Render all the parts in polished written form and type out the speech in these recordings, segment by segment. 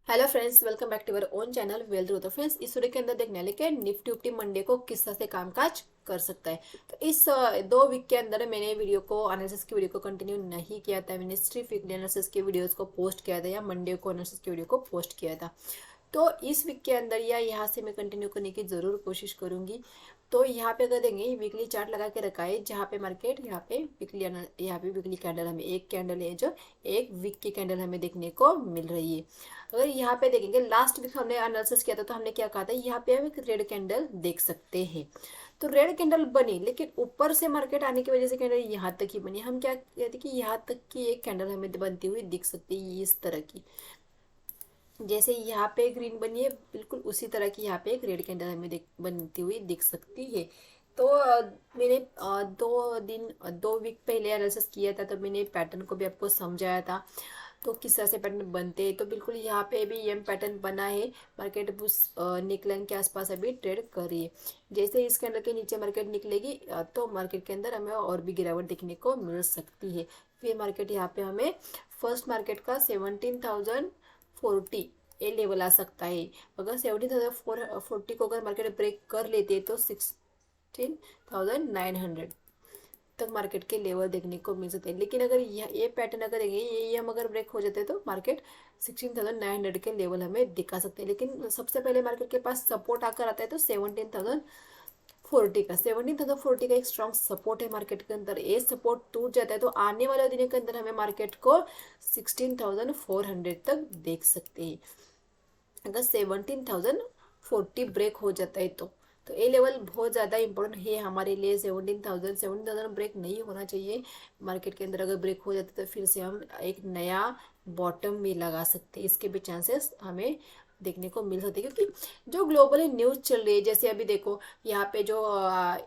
Hello friends, welcome back to our own channel well through. तो friends, इस video के अंदर देखने वाले कि निफ्टी उफ्टी मंडे को किस तरह से कामकाज कर सकता है। तो इस 2 वीक के अंदर मैंने वीडियो को एनालिसिस की वीडियो को कंटिन्यू नहीं किया था। मैंने सिर्फ वीकली एनालिसिस की वीडियोस को पोस्ट किया था या मंडे को एनालिसिस की वीडियो को पोस्ट किया था। तो इस वीक के अंदर या यहाँ से मैं कंटिन्यू करने की ज़रूर कोशिश करूँगी। तो यहाँ पे अगर देंगे वीकली चार्ट लगा के रखा है, जहाँ पे मार्केट यहाँ पे वीकली कैंडल हमें एक कैंडल है जो एक वीक की कैंडल हमें देखने को मिल रही है। अगर यहाँ पे देखेंगे लास्ट वीक हमने एनालिसिस किया था, तो हमने क्या कहा था, यहाँ पे हम एक रेड कैंडल देख सकते हैं। तो रेड कैंडल बनी, लेकिन ऊपर से मार्केट आने की वजह से कैंडल यहाँ तक ही बनी। हम क्या कहते हैं कि यहाँ तक की एक कैंडल हमें बनती हुई दिख सकती है इस तरह की। जैसे यहाँ पे ग्रीन बनी है, बिल्कुल उसी तरह की यहाँ पे एक रेड कैंडल हमें बनती हुई दिख सकती है। तो मैंने 2 वीक पहले एनालिसिस किया था, तो मैंने पैटर्न को भी आपको समझाया था। तो किस तरह से पैटर्न बनते हैं, तो बिल्कुल यहाँ पे भी ये पैटर्न बना है। मार्केट उस नेकलाइन के आसपास अभी ट्रेड कर रही है। जैसे इस कैंडल के नीचे मार्केट निकलेगी, तो मार्केट के अंदर हमें और भी गिरावट देखने को मिल सकती है। फिर मार्केट यहाँ पे हमें फर्स्ट मार्केट का 17,040 ये लेवल आ सकता है। अगर 17,040 को अगर मार्केट ब्रेक कर लेते हैं, तो 16,900 तक मार्केट के लेवल देखने को मिल सकते हैं। लेकिन अगर ये पैटर्न अगर ये हम अगर ब्रेक हो जाते हैं, तो मार्केट 16,900 के लेवल हमें दिखा सकते हैं। लेकिन सबसे पहले मार्केट के पास सपोर्ट आकर आता है, तो 17,040 का एक स्ट्रॉन्ग सपोर्ट है मार्केट के अंदर। ये सपोर्ट टूट जाता है, तो आने वाले दिनों के अंदर हमें मार्केट को 16,400 तक देख सकते हैं। अगर 17,040 ब्रेक हो जाता है, तो ये लेवल बहुत ज़्यादा इंपॉर्टेंट है हमारे लिए। 17,000 ब्रेक नहीं होना चाहिए मार्केट के अंदर। अगर ब्रेक हो जाता है, तो फिर से हम एक नया बॉटम भी लगा सकते हैं। इसके भी चांसेस हमें देखने को मिल सकते हैं, क्योंकि जो ग्लोबली न्यूज़ चल रही है, जैसे अभी देखो यहाँ पे जो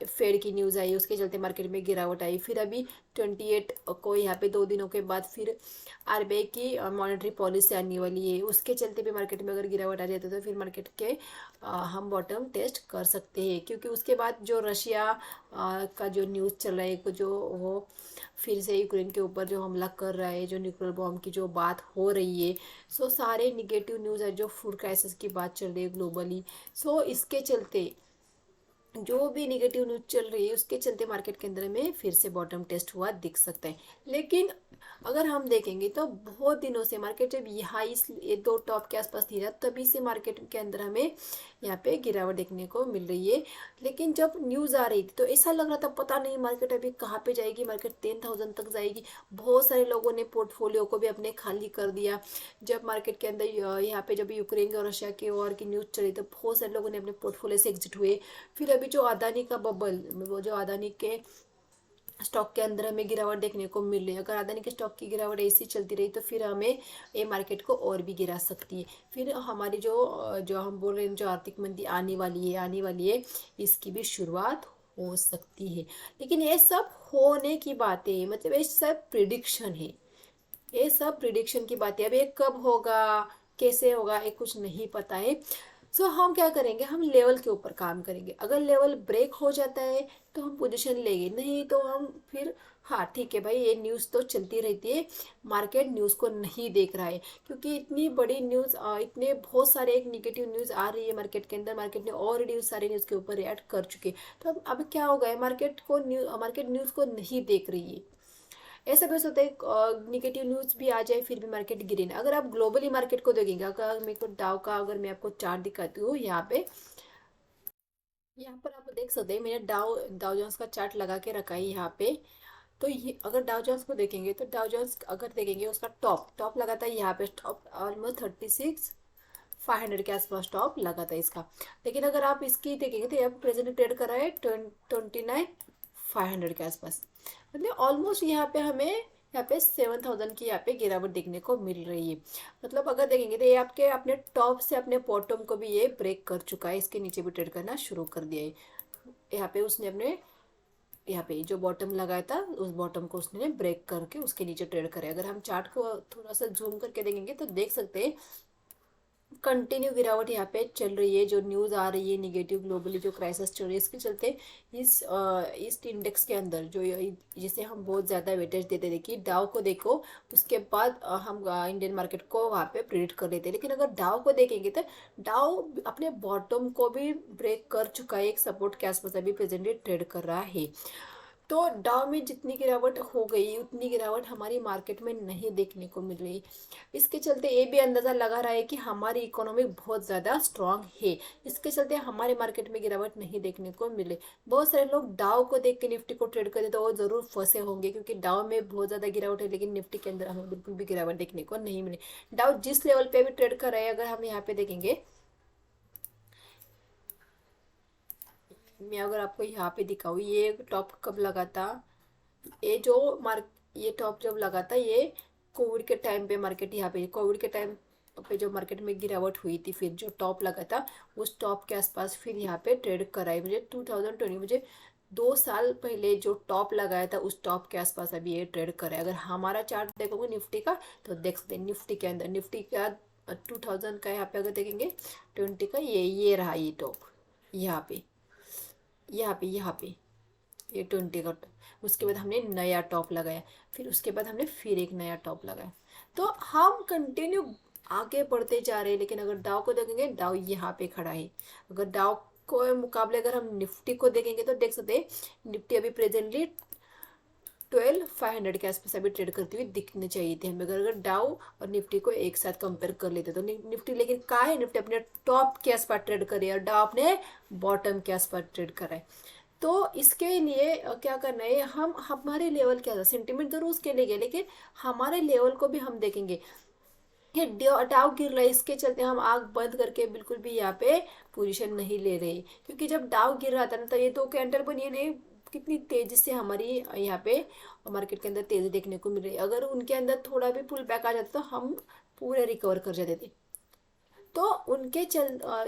फेड की न्यूज़ आई, उसके चलते मार्केट में गिरावट आई। फिर अभी 28 को यहाँ पे 2 दिनों के बाद फिर आरबीआई की मॉनेटरी पॉलिसी आने वाली है। उसके चलते भी मार्केट में अगर गिरावट आ जाती है, तो फिर मार्केट के हम बॉटम टेस्ट कर सकते हैं। क्योंकि उसके बाद जो रशिया का जो न्यूज़ चल रहा है, जो वो फिर से यूक्रेन के ऊपर जो हमला कर रहा है, जो न्यूक्लियर बॉम्ब की जो बात हो रही है, सो सारे निगेटिव न्यूज़ है, जो फूड क्राइसिस की बात चल रही है ग्लोबली। सो इसके चलते जो भी निगेटिव न्यूज चल रही है, उसके चलते मार्केट के अंदर में फिर से बॉटम टेस्ट हुआ दिख सकता है। लेकिन अगर हम देखेंगे, तो बहुत दिनों से मार्केट जब यहाँ इस ये 2 टॉप के आसपास थी ना, तभी से मार्केट के अंदर हमें यहाँ पे गिरावट देखने को मिल रही है। लेकिन जब न्यूज़ आ रही थी, तो ऐसा लग रहा था पता नहीं मार्केट अभी कहाँ पे जाएगी, मार्केट 10,000 तक जाएगी। बहुत सारे लोगों ने पोर्टफोलियो को भी अपने खाली कर दिया। जब मार्केट के अंदर यहाँ पे जब यूक्रेन और रशिया की वॉर की न्यूज़ चली, तो बहुत सारे लोगों ने अपने पोर्टफोलियो से एग्जिट हुए। फिर अभी जो अदानी का बबल, वो जो अदानी के स्टॉक के अंदर हमें गिरावट देखने को मिल रही है। अगर अदानी के स्टॉक की गिरावट ऐसी चलती रही, तो फिर हमें ये मार्केट को और भी गिरा सकती है। फिर हमारी जो जो हम बोल रहे हैं, जो आर्थिक मंदी आने वाली है, इसकी भी शुरुआत हो सकती है। लेकिन ये सब होने की बातें हैं, मतलब ये सब प्रिडिक्शन है। ये सब प्रिडिक्शन की बातें, अब ये कब होगा, कैसे होगा, ये कुछ नहीं पता है। सो हम क्या करेंगे, हम लेवल के ऊपर काम करेंगे। अगर लेवल ब्रेक हो जाता है, तो हम पोजीशन लेंगे, नहीं तो हम फिर हाँ ठीक है भाई, ये न्यूज़ तो चलती रहती है, मार्केट न्यूज़ को नहीं देख रहा है। क्योंकि इतनी बड़ी न्यूज़, इतने बहुत सारे एक निगेटिव न्यूज़ आ रही है मार्केट के अंदर, मार्केट ने ऑलरेडी उस सारे न्यूज़ के ऊपर रिएक्ट कर चुके हैं। तो अब क्या होगा है, मार्केट न्यूज़ को नहीं देख रही है। ऐसा भी हो सकता है निगेटिव न्यूज़ भी आ जाए, फिर भी मार्केट गिरे ना। अगर आप ग्लोबली मार्केट को देखेंगे, अगर मेरे को डाउ का अगर मैं आपको चार्ट दिखाती हूँ, यहाँ पर आप देख सकते हैं, मैंने डाउ डाउ जोन्स का चार्ट लगा के रखा है यहाँ पे। तो ये अगर डाउ जोन्स को देखेंगे, तो डाउ जोन्स अगर देखेंगे, उसका टॉप टॉप लगा था यहाँ पे, टॉप ऑलमोस्ट 36,500 के आसपास टॉप लगा था इसका। लेकिन अगर आप इसकी देखेंगे, तो यहाँ पे प्रेजेंट ट्रेड कर रहा है 29,500 के आसपास। मतलब ऑलमोस्ट यहाँ पे हमें यहाँ पे 7,000 की यहाँ पे गिरावट देखने को मिल रही है। मतलब अगर देखेंगे, तो ये आपके अपने टॉप से अपने बॉटम को भी ये ब्रेक कर चुका है, इसके नीचे भी ट्रेड करना शुरू कर दिया है। यहाँ पे उसने अपने यहाँ पे जो बॉटम लगाया था, उस बॉटम को उसने ब्रेक करके उसके नीचे ट्रेड करे। अगर हम चार्ट को थोड़ा सा जूम करके देखेंगे, तो देख सकते हैं कंटिन्यू गिरावट यहाँ पे चल रही है, जो न्यूज़ आ रही है निगेटिव ग्लोबली जो क्राइसिस चल रही है इसके चलते इस इंडेक्स के अंदर जो जिसे हम बहुत ज़्यादा वेटेज देते, देखिए डाउ को देखो, उसके बाद हम इंडियन मार्केट को वहाँ पे प्रिडिक्ट कर लेते हैं। लेकिन अगर डाउ को देखेंगे तो डाउ अपने बॉटम को भी ब्रेक कर चुका है, एक सपोर्ट के आसपास अभी प्रेजेंटली ट्रेड कर रहा है। तो डाउ में जितनी गिरावट हो गई उतनी गिरावट हमारी मार्केट में नहीं देखने को मिल रही। इसके चलते ये भी अंदाज़ा लगा रहा है कि हमारी इकोनॉमी बहुत ज़्यादा स्ट्रांग है, इसके चलते हमारे मार्केट में गिरावट नहीं देखने को मिले। बहुत सारे लोग डाउ को देख के निफ्टी को ट्रेड करते तो वो ज़रूर फंसे होंगे, क्योंकि डाउ में बहुत ज़्यादा गिरावट है लेकिन निफ्टी के अंदर हमें बिल्कुल भी गिरावट देखने को नहीं मिली। डाउ जिस लेवल पे अभी ट्रेड कर रहे हैं, अगर हम यहाँ पे देखेंगे, मैं अगर आपको यहाँ पे दिखाऊँ, ये टॉप कब लगा था, ये जो मार्क ये टॉप जब लगा था ये कोविड के टाइम पे, मार्केट यहाँ पे कोविड के टाइम पे जो मार्केट में गिरावट हुई थी, फिर जो टॉप लगा था उस टॉप के आसपास फिर यहाँ पे ट्रेड कराई मुझे 2020, मुझे 2 साल पहले जो टॉप लगाया था उस टॉप के आसपास अभी ये ट्रेड कराए। अगर हमारा चार्ट देखोगे निफ्टी का तो देख सकते हैं, निफ्टी के अंदर निफ्टी का 2000 का यहाँ पे अगर देखेंगे 20 का ये रहा ये टॉप, यहाँ पे यहाँ पे ये 20 का उसके बाद हमने नया टॉप लगाया, फिर उसके बाद हमने फिर एक नया टॉप लगाया। तो हम कंटिन्यू आगे बढ़ते जा रहे हैं। लेकिन अगर डाउ को देखेंगे, डाउ यहाँ पे खड़ा है। अगर डाउ को मुकाबले अगर हम निफ्टी को देखेंगे तो देख सकते हैं निफ्टी अभी प्रेजेंटली 12,500 के आसपास अभी ट्रेड करती हुई दिखनी चाहिए थी हमें, अगर डाउ और निफ्टी को एक साथ कंपेयर कर लेते तो। निफ्टी लेकिन कहाँ है, निफ्टी अपने टॉप के आसपास ट्रेड कर रही है और डाउ अपने बॉटम के आसपास ट्रेड कर रहा है। तो इसके लिए क्या करना है, हम हमारे लेवल क्या था, सेंटीमेंट जरूर उसके लिए गए लेकिन हमारे लेवल को भी हम देखेंगे। ये डाउ गिर रहा है, इसके चलते हम आग बंद करके बिल्कुल भी यहाँ पे पोजीशन नहीं ले रहे, क्योंकि जब डाउ गिर रहा था ना तो ये तो कैंडल बनी है, कितनी तेजी से हमारी यहाँ पे मार्केट के अंदर तेजी देखने को मिल रही है। अगर उनके अंदर थोड़ा भी पुल बैक आ जाता तो हम पूरे रिकवर कर जाते थे। तो उनके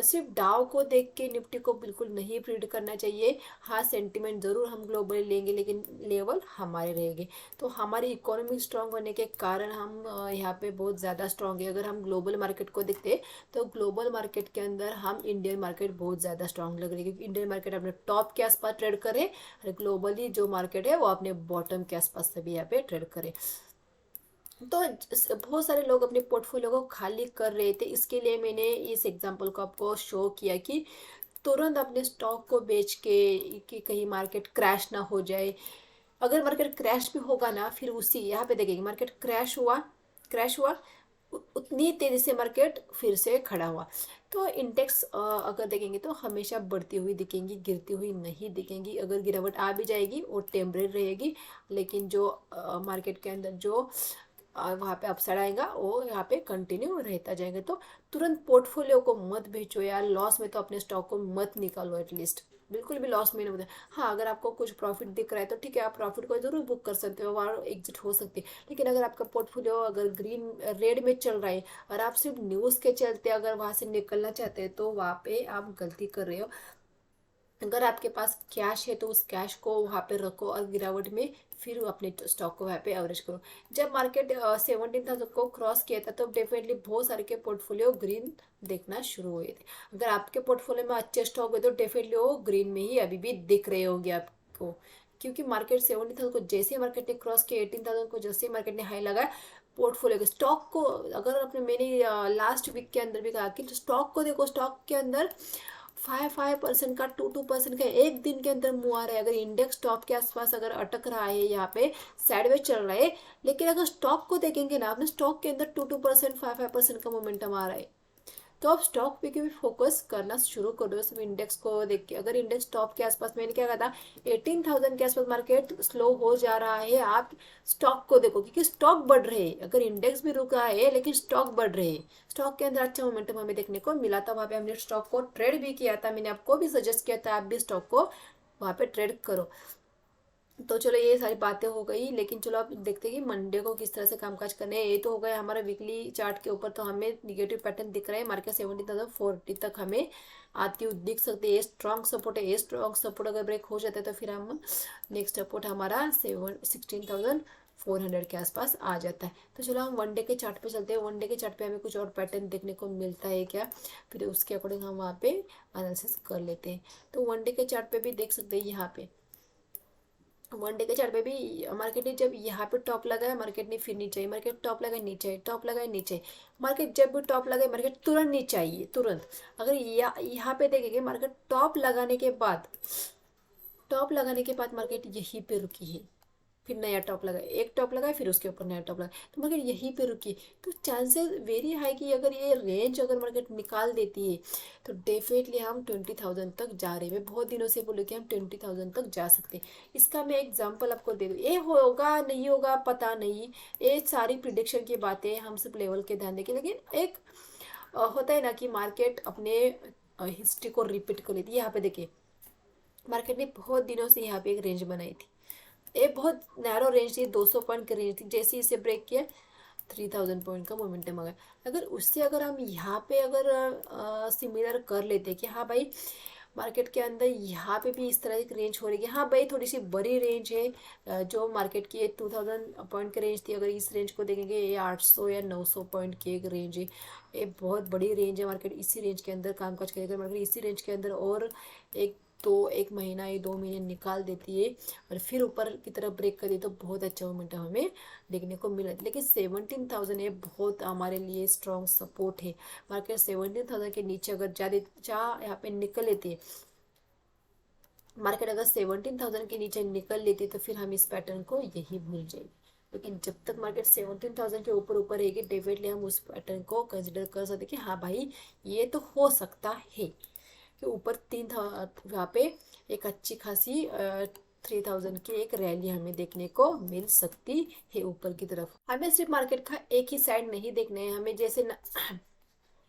सिर्फ डाव को देख के निफ्टी को बिल्कुल नहीं प्रीड करना चाहिए। हाँ, सेंटिमेंट ज़रूर हम ग्लोबली लेंगे लेकिन लेवल हमारे रहेंगे। तो हमारी इकोनॉमी स्ट्रांग होने के कारण हम यहाँ पे बहुत ज़्यादा स्ट्रांग है। अगर हम ग्लोबल मार्केट को देखते तो ग्लोबल मार्केट के अंदर हम इंडियन मार्केट बहुत ज़्यादा स्ट्रांग लग रही है, क्योंकि इंडियन मार्केट अपने टॉप के आसपास ट्रेड करे और ग्लोबली जो मार्केट है वो अपने बॉटम के आसपास सभी यहाँ पे ट्रेड करे। तो बहुत सारे लोग अपने पोर्टफोलियो को खाली कर रहे थे, इसके लिए मैंने इस एग्जांपल को आपको शो किया कि तुरंत अपने स्टॉक को बेच के कि कहीं मार्केट क्रैश ना हो जाए। अगर मार्केट क्रैश भी होगा ना, फिर उसी यहाँ पे देखेंगे मार्केट क्रैश हुआ उतनी तेज़ी से मार्केट फिर से खड़ा हुआ। तो इंडेक्स अगर देखेंगे तो हमेशा बढ़ती हुई दिखेंगी, गिरती हुई नहीं दिखेंगी। अगर गिरावट आ भी जाएगी वो टेम्परेरी रहेगी, लेकिन जो मार्केट के अंदर जो वहाँ पे अपसाइड आएगा वो यहाँ पे कंटिन्यू रहता जाएगा। तो तुरंत पोर्टफोलियो को मत बेचो यार, लॉस में तो अपने स्टॉक को मत निकालो, एटलीस्ट बिल्कुल भी लॉस में नहीं होता। हाँ, अगर आपको कुछ प्रॉफिट दिख रहा है तो ठीक है, आप प्रॉफिट को जरूर बुक कर सकते हो, वहाँ एग्जिट हो सकती है। लेकिन अगर आपका पोर्टफोलियो अगर ग्रीन रेड में चल रहा है और आप सिर्फ न्यूज़ के चलते अगर वहाँ से निकलना चाहते हैं तो वहाँ पे आप गलती कर रहे हो। अगर आपके पास कैश है तो उस कैश को वहाँ पे रखो और गिरावट में फिर अपने स्टॉक को वहाँ पे एवरेज करो। जब मार्केट 17,000 को क्रॉस किया था तो डेफिनेटली बहुत सारे के पोर्टफोलियो ग्रीन देखना शुरू हुए थे। अगर आपके पोर्टफोलियो में अच्छे स्टॉक हुए तो डेफिनेटली वो ग्रीन में ही अभी भी दिख रहे होंगे आपको, क्योंकि मार्केट 17,000 को जैसे ही मार्केट ने क्रॉस किया, 18,000 को जैसे ही मार्केट ने हाई लगाया, पोर्टफोलियो के स्टॉक को अगर अपने मैंने लास्ट वीक के अंदर भी कहा कि स्टॉक को देखो, स्टॉक के अंदर 5% का 2% का एक दिन के अंदर मूव आ रहा है। अगर इंडेक्स टॉप के आसपास अगर अटक रहा है, यहाँ पे साइडवेज चल रहा है, लेकिन अगर स्टॉक को देखेंगे ना, अपने स्टॉक के अंदर 2% 5% का मोमेंटम आ रहा है। तो आप स्टॉक पे भी फोकस करना शुरू कर दो, सिर्फ इंडेक्स को देख के। अगर इंडेक्स टॉप के आसपास, मैंने क्या कहा था, 18,000 के आसपास मार्केट स्लो हो जा रहा है, आप स्टॉक को देखो, क्योंकि स्टॉक बढ़ रहे हैं। अगर इंडेक्स भी रुका है लेकिन स्टॉक बढ़ रहे हैं, स्टॉक के अंदर अच्छा मोमेंटम हमें देखने को मिला था, वहाँ पे हमने स्टॉक को ट्रेड भी किया था। मैंने आपको भी सजेस्ट किया था आप भी स्टॉक को वहाँ पे ट्रेड करो। तो चलो ये सारी बातें हो गई, लेकिन चलो अब देखते हैं कि मंडे को किस तरह से कामकाज करने हैं। ये तो हो गया हमारा वीकली चार्ट के ऊपर, तो हमें निगेटिव पैटर्न दिख रहा है। मार्केट 17,040 तक हमें आती हुई दिख सकती है। ये स्ट्रॉन्ग सपोर्ट है, ये स्ट्रॉन्ग सपोर्ट अगर ब्रेक हो जाता है तो फिर हम नेक्स्ट सपोर्ट हमारा 16,000 400 के आसपास आ जाता है। तो चलो हम वन डे के चार्ट पे चलते हैं। वन डे के चार्ट पे हमें कुछ और पैटर्न देखने को मिलता है क्या, फिर उसके अकॉर्डिंग हम वहाँ पे एनालिसिस कर लेते हैं। तो वन डे के चार्ट पे भी देख सकते हैं, यहाँ पे वन डे के चार्ट पे भी मार्केट ने जब यहाँ पे टॉप लगाया, मार्केट ने फिर नीचे आई, मार्केट टॉप लगाए नीचे आई, टॉप लगाए नीचे आई। मार्केट जब भी टॉप लगाए, मार्केट तुरंत नीचे आई है, तुरंत। अगर यहाँ पे देखेंगे, मार्केट टॉप लगाने के बाद मार्केट यहीं पे रुकी है, फिर नया टॉप लगाए, एक टॉप लगाए, फिर उसके ऊपर नया टॉप लगाए, तो मार्केट यहीं पे रुकी। तो चांसेस वेरी हाई कि अगर ये रेंज अगर मार्केट निकाल देती है तो डेफिनेटली हम 20,000 तक जा रहे हैं। मैं बहुत दिनों से बोलूँ कि हम 20,000 तक जा सकते हैं। इसका मैं एग्जांपल आपको दे दूँ, ये होगा नहीं होगा पता नहीं, ये सारी प्रिडिक्शन की बातें, हम सब लेवल के ध्यान देंगे, लेकिन एक होता है ना कि मार्केट अपने हिस्ट्री को रिपीट कर लेती है। यहाँ पे देखिए, मार्केट ने बहुत दिनों से यहाँ पे एक रेंज बनाई थी, ये बहुत नैरो रेंज थी, 200 पॉइंट की रेंज थी। जैसे इसे ब्रेक किया, 3,000 पॉइंट का मोमेंटम आ गया। अगर उससे अगर हम यहाँ पे अगर सिमिलर कर लेते कि हाँ भाई, मार्केट के अंदर यहाँ पे भी इस तरह की रेंज हो रही है, हाँ भाई थोड़ी सी बड़ी रेंज है, जो मार्केट की 2,000 पॉइंट की रेंज थी, अगर इस रेंज को देखेंगे ये 800 या 900 पॉइंट की एक रेंज है, ये बहुत बड़ी रेंज है। मार्केट इसी रेंज के अंदर कामकाज करेगा, मार्केट इसी रेंज के अंदर और एक महीना या 2 महीने निकाल देती है और फिर ऊपर की तरफ ब्रेक करी तो बहुत अच्छा मोमेंटम हमें देखने को मिला। लेकिन 17,000 ये बहुत हमारे लिए स्ट्रॉन्ग सपोर्ट है। मार्केट 17,000 के नीचे अगर जा यहाँ पे निकल लेती है, मार्केट अगर 17,000 के नीचे निकल लेती तो फिर हम इस पैटर्न को यही भूल जाएंगे। लेकिन जब तक मार्केट 17,000 के ऊपर ऊपर रहेगी, डेफिनेटली हम उस पैटर्न को कंसिडर कर सकते कि हाँ भाई ये तो हो सकता है कि ऊपर वहाँ पे एक अच्छी खासी 3,000 की एक रैली हमें देखने को मिल सकती है ऊपर की तरफ। हमें सिर्फ मार्केट का एक ही साइड नहीं देखना है, हमें जैसे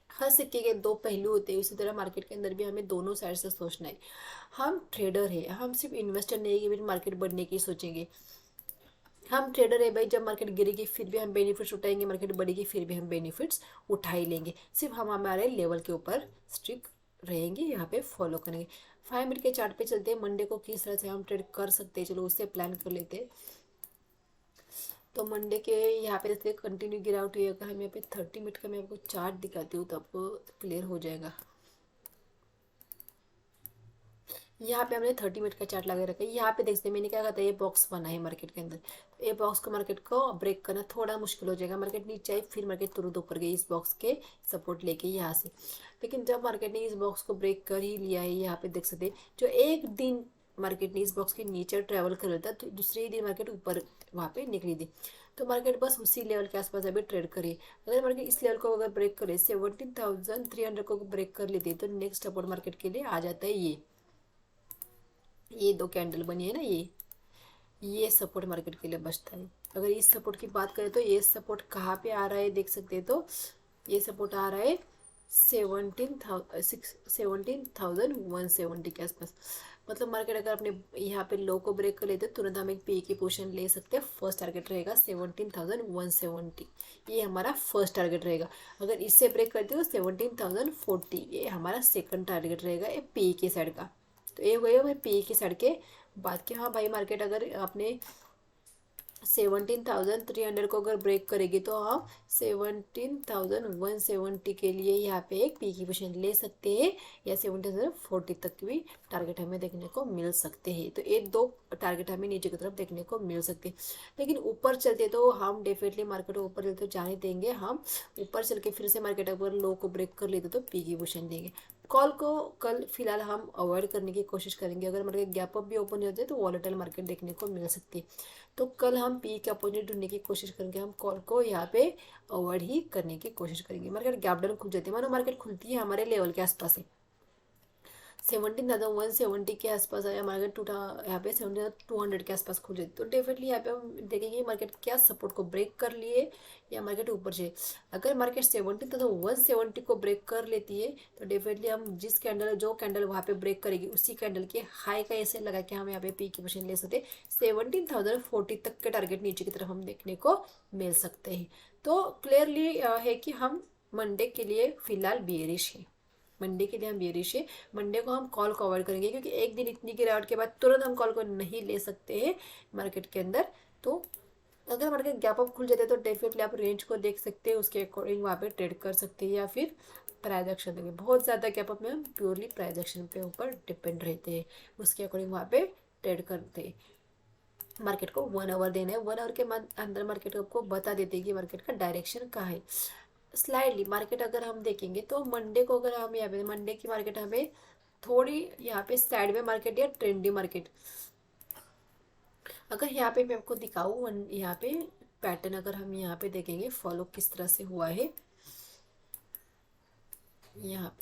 हर सिक्के के दो पहलू होते हैं, उसी तरह मार्केट के अंदर भी हमें दोनों साइड से सोचना है। हम ट्रेडर है, हम सिर्फ इन्वेस्टर नहीं है कि मार्केट बढ़ने की सोचेंगे। हम ट्रेडर है भाई, जब मार्केट गिरेगी फिर भी हम बेनिफिट्स उठाएंगे, मार्केट बढ़ेगी फिर भी हम बेनिफिट्स उठा ही लेंगे। सिर्फ हम हमारे लेवल के ऊपर स्ट्रिक रहेंगे, यहाँ पे फॉलो करेंगे। 5 मिनट के चार्ट पे चलते हैं, मंडे को किस तरह से हम ट्रेड कर सकते हैं, चलो उससे प्लान कर लेते हैं। तो मंडे के यहाँ पे जैसे कंटिन्यू गिरावट हुई, अगर हम यहाँ पे 30 मिनट का मैं आपको चार्ट दिखाती हूँ तो आपको क्लियर हो जाएगा। यहाँ पे हमने 30 मिनट का चार्ट लगा रखा है। यहाँ पे देखते हैं मैंने क्या कहा था, ये बॉक्स बना है मार्केट के अंदर, ये बॉक्स को मार्केट को ब्रेक करना थोड़ा मुश्किल हो जाएगा। मार्केट नीचे आई, फिर मार्केट तुरंत ऊपर गई इस बॉक्स के सपोर्ट लेके यहाँ से। लेकिन जब मार्केट ने इस बॉक्स को ब्रेक कर ही लिया है, यहाँ पे देख सकते हैं, जो एक दिन मार्केट ने इस बॉक्स के नीचे ट्रेवल कर लेता तो दूसरे ही दिन मार्केट ऊपर वहाँ पे निकली थी। तो मार्केट बस उसी लेवल के आसपास अभी ट्रेड करी। अगर मार्केट इस लेवल को अगर ब्रेक करे, 17,300 को ब्रेक कर लेती है, तो नेक्स्ट सपोर्ट मार्केट के लिए आ जाता है ये दो कैंडल बनी है ना, ये सपोर्ट मार्केट के लिए बचता है। अगर इस सपोर्ट की बात करें तो ये सपोर्ट कहाँ पे आ रहा है देख सकते हैं, तो ये सपोर्ट आ रहा है 17,170 के आसपास। मतलब मार्केट अगर अपने यहाँ पे लो को ब्रेक कर लेते तुरंत हम एक पी की पोजीशन ले सकते हैं। फर्स्ट टारगेट रहेगा 17,170, ये हमारा फर्स्ट टारगेट रहेगा। अगर इससे ब्रेक करते हो 17,040, ये हमारा सेकंड टारगेट रहेगा, ये पी के साइड का। तो ये हो गया भाई पी की साइड के बाद के। हाँ भाई, मार्केट अगर अपने 17,300 को अगर ब्रेक करेगी तो हम 17,170 के लिए यहाँ पे एक पी की पोजीशन ले सकते हैं, या 17,040 तक भी टारगेट हमें देखने को मिल सकते हैं। तो ये दो टारगेट हमें नीचे की तरफ देखने को मिल सकते हैं। लेकिन ऊपर चलते तो हम डेफिनेटली मार्केट ऊपर चलते तो जाने देंगे, हम ऊपर चल के फिर से मार्केट अगर लो को ब्रेक कर लेते तो पी की पोजीशन देंगे। कॉल को कल फिलहाल हम अवॉइड करने की कोशिश करेंगे। अगर मार्केट गैप अप भी ओपन हो जाए तो वॉलेटाइल मार्केट देखने को मिल सकती है। तो कल हम पी के अपोजिट ढूंढने की कोशिश करेंगे, हम कॉल को यहाँ पे अवॉइड ही करने की कोशिश करेंगे। मार्केट गैप डाउन खुल जाती है, मानो मार्केट खुलती है हमारे लेवल के आसपास है, 17,170 के आसपास आया मार्केट, यहाँ पे 17,200 के आसपास खुल जाती। तो डेफिनेटली यहाँ पे हम देखेंगे मार्केट क्या सपोर्ट को ब्रेक कर लिए या मार्केट ऊपर से। अगर मार्केट 17,170 को ब्रेक कर लेती है तो डेफिनेटली हम जो कैंडल वहाँ पे ब्रेक करेगी उसी कैंडल के हाई का ऐसे लगा के हम यहाँ पे पी की पोजीशन ले सकते हैं। 17,040 तक के टारगेट नीचे की तरफ हम देखने को मिल सकते हैं। तो क्लियरली है कि हम मंडे के लिए फिलहाल बेयरिश है, मंडे के लिए हम बेयरिश है। मंडे को हम कॉल को अवॉइड करेंगे, क्योंकि एक दिन इतनी गिरावट के बाद तुरंत हम कॉल को नहीं ले सकते हैं मार्केट के अंदर। तो अगर मार्केट गैप अप खुल जाते हैं तो डेफिनेटली आप रेंज को देख सकते हैं, उसके अकॉर्डिंग वहाँ पे ट्रेड कर सकते हैं, या फिर प्राइस एक्शन देंगे। बहुत ज़्यादा गैप अप में हम प्योरली प्राइस एक्शन पे ऊपर डिपेंड रहते हैं, उसके अकॉर्डिंग वहाँ पे ट्रेड करते हैं। मार्केट को 1 आवर देना है, 1 आवर के अंदर मार्केट आपको बता देते हैं कि मार्केट का डायरेक्शन कहाँ है। स्लाइडली मार्केट अगर हम देखेंगे तो मंडे को अगर हम यहाँ पे मंडे की मार्केट हमें थोड़ी यहाँ पे साइड में मार्केट या ट्रेंडी मार्केट, अगर यहाँ पे मैं आपको दिखाऊँ यहाँ पे पैटर्न अगर हम यहाँ पे देखेंगे फॉलो किस तरह से हुआ है। यहाँ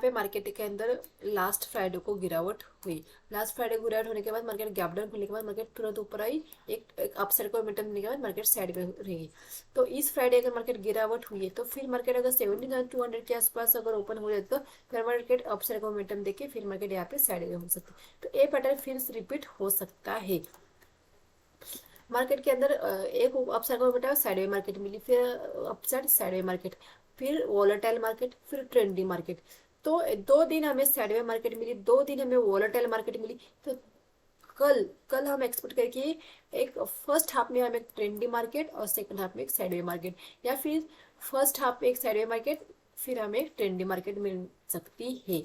पे मार्केट के अंदर लास्ट फ्राइडे को गिरावट हुई। लास्ट फ्राइडे को गिरावट होने के बाद मार्केट गैप डाउन खुलने के बाद मार्केट तुरंत ऊपर आई, एक अपसाइड को मोमेंटम देने के बाद मार्केट साइड में रहेगी। तो इस फ्राइडे अगर मार्केट गिरावट हुई है तो फिर मार्केट अगर 17,200 के आसपास अगर ओपन हो जाए तो फिर मार्केट अपसाइड को मोमेंटम देके फिर मार्केट यहाँ पे साइड में हो सकती है। तो ये पैटर्न फिर रिपीट हो सकता है। मार्केट के अंदर एक अपसाइड को मोमेंटम साइड में मार्केट मिली, फिर अपसाइड साइड में मार्केट, फिर वॉलेटाइल मार्केट, फिर ट्रेंडी मार्केट। तो 2 दिन हमें साइड में मार्केट मिली, 2 दिन हमें वॉलेटाइल मार्केट मिली। तो कल कल हम एक्सपेक्ट करें एक फर्स्ट हाफ में हमें एक ट्रेंडी मार्केट और सेकंड हाफ में एक साइडवे मार्केट, या फिर फर्स्ट हाफ में एक साइडवे मार्केट फिर हमें एक ट्रेंडी मार्केट मिल सकती है।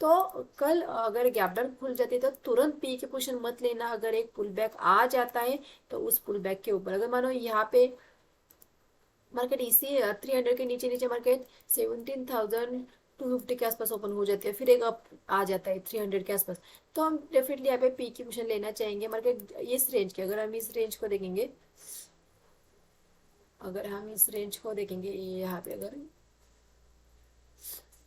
तो कल अगर गैप डाउन खुल जाती है तो तुरंत पी की पोजीशन मत लेना। अगर एक पुल बैक आ जाता है तो उस पुल बैक के ऊपर अगर मानो यहाँ पे मार्केट इसी 300 के नीचे नीचे मार्केट 17,250 के आसपास ओपन हो जाती है, फिर एक अप आ जाता है 300 के आसपास, तो हम डेफिनेटली यहाँ पे पी की पोजीशन लेना चाहेंगे। मार्केट इस रेंज के अगर हम इस रेंज को देखेंगे, यहाँ पे अगर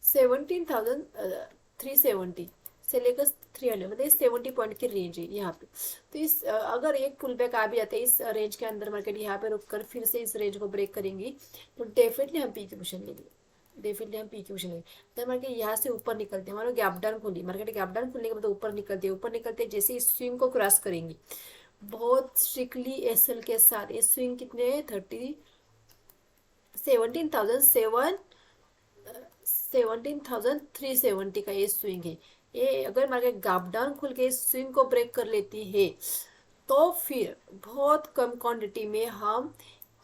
17,370 से लेकर 300 मतलब 70 पॉइंट की रेंज है यहाँ पे। तो इस अगर एक पुल बैक आ भी जाता है इस रेंज के अंदर, मार्केट यहाँ पे रुक कर फिर से इस रेंज को ब्रेक करेंगी तो डेफिनेटली हम पी की पोजीशन लेंगे। तो मार्केट यहाँ से ऊपर निकलते हैं, मानो गैप डाउन खुली, मार्केट गैप डाउन खुलने के बाद ऊपर निकलते जैसे इस स्विंग को क्रॉस करेंगी बहुत स्ट्रिक्टली एसएल के साथ। ये स्विंग कितने 17,370 का ये स्विंग है। ये अगर मार्केट गैप डाउन खुल के इस स्विंग को ब्रेक कर लेती है तो फिर बहुत कम क्वांटिटी में हम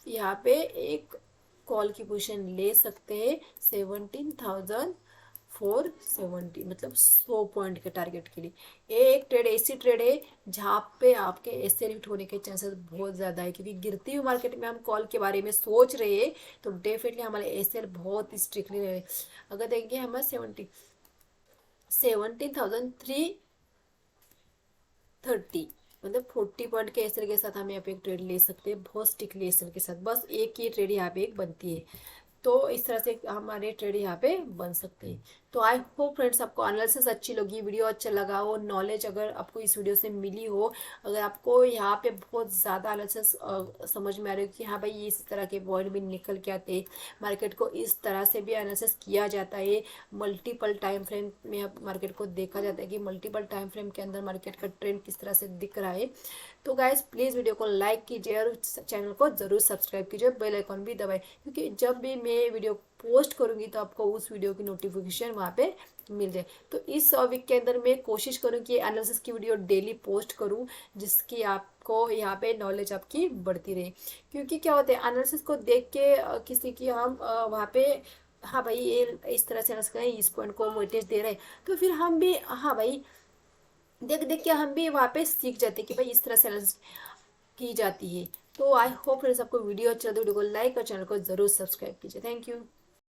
यहाँ पे एक कॉल की पोजीशन ले सकते हैं 17,470 मतलब 100 पॉइंट के टारगेट के लिए। ये एक ट्रेड ऐसी ट्रेड है जहाँ पे आपके एसएल हिट होने के चांसेस बहुत ज़्यादा है, क्योंकि गिरती हुई मार्केट में हम कॉल के बारे में सोच रहे हैं तो डेफिनेटली हमारे एसएल बहुत स्ट्रिक्टली रहे। अगर देखेंगे हमारे 17,330 मतलब 40 पॉइंट के एसएल के साथ हम यहाँ पे एक ट्रेड ले सकते हैं, बहुत स्ट्रिक्टली एसएल के साथ। बस एक ही ट्रेड यहाँ पे एक बनती है, तो इस तरह से हमारे ट्रेड यहाँ पे बन सकते हैं। तो आई होप फ्रेंड्स आपको एनालिसिस अच्छी लगी, वीडियो अच्छा लगा हो, नॉलेज अगर आपको इस वीडियो से मिली हो, अगर आपको यहाँ पे बहुत ज़्यादा एनालिसिस समझ में आ रही हो कि हाँ भाई इस तरह के पॉइंट भी निकल के आते हैं, मार्केट को इस तरह से भी एनालिसिस किया जाता है, मल्टीपल टाइम फ्रेम में मार्केट को देखा जाता है कि मल्टीपल टाइम फ्रेम के अंदर मार्केट का ट्रेंड किस तरह से दिख रहा है। तो गाइज प्लीज़ वीडियो को लाइक कीजिए और चैनल को ज़रूर सब्सक्राइब कीजिए, बेल आइकॉन भी दबाएं, क्योंकि जब भी मैं वीडियो पोस्ट करूंगी तो आपको उस वीडियो की नोटिफिकेशन वहाँ पे मिल जाए। तो इस वीक के अंदर मैं कोशिश करूँ कि एनालिसिस की वीडियो डेली पोस्ट करूँ, जिसकी आपको यहाँ पे नॉलेज आपकी बढ़ती रहे। क्योंकि क्या होता है एनालिसिस को देख के किसी की हम वहाँ पे हाँ भाई ये इस तरह से एनालिसिस करें, इस पॉइंट को वेटेज दे रहे हैं, तो फिर हम भी हाँ भाई देख देख के हम भी वहाँ पे सीख जाते हैं कि भाई इस तरह से एनालिसिस की जाती है। तो आई होप फ्रेंड्स आपको वीडियो अच्छा लगे, वीडियो को लाइक और चैनल को जरूर सब्सक्राइब कीजिए। Thank you.